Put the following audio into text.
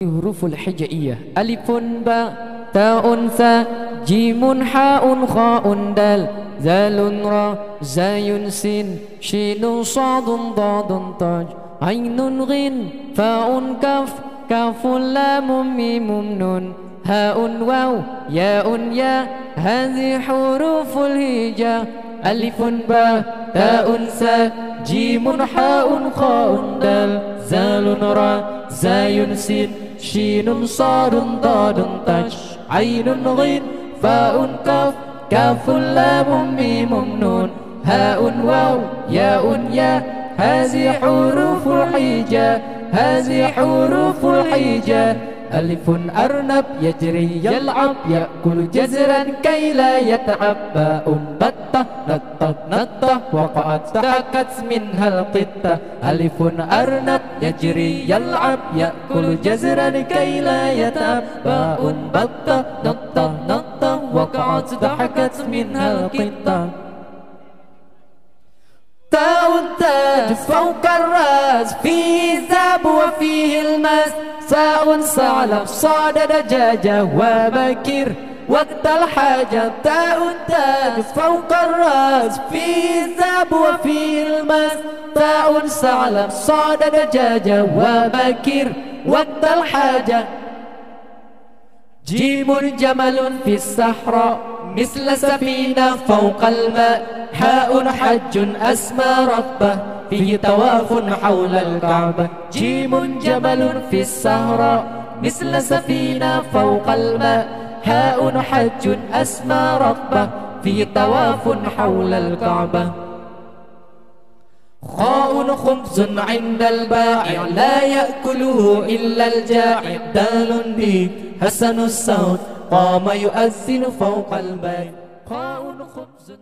حروف الحجائية ألف باء تاء ثاء جيم حاء خاء دال ذال راء زاي سين شين صاد ضاد تاج عين غين فاء كاف كاف لام ميم نون هاء واو ياء يا هذه حروف الهجاء ألف باء تاء ثاء جيم حاء خاء دال ذال راء زاي سين شين صاد ضاد تاج عين غين فاء كاف كاف لام ميم نون هاء واو ياء يا هذه حروف الحجاء هذه حروف الحجاء ألف أرنب يجري يلعب يأكل جزرا كي لا يتعب باء بطة نطة نطة وقعت ضحكت منها القطة ألف أرنب يجري يلعب يأكل جزرا كي لا يتعب باء بطة نطة نطة وقعت ضحكت منها القطة تاء تاج فوق الراس فيه ذاب وفيه الماس ساء ثعلب صاد دجاجة وبكر وقت الحاجة تاء تاج فوق الراس فيه ذاب وفيه الماس تاء ثعلب صاد دجاجة وبكر وقت الحاجة جيم جمل في الصحراء مثل سفينة فوق الماء حاء حج أسمى ربه فيه طواف حول الكعبة جيم جمل في الصحراء مثل سفينة فوق الماء حاء حج أسمى ربه فيه طواف حول الكعبة خاء خبز عند البائع لا يأكله إلا الجائع دال ديك حسن الصوت قام يؤذن فوق البيت خاء خبز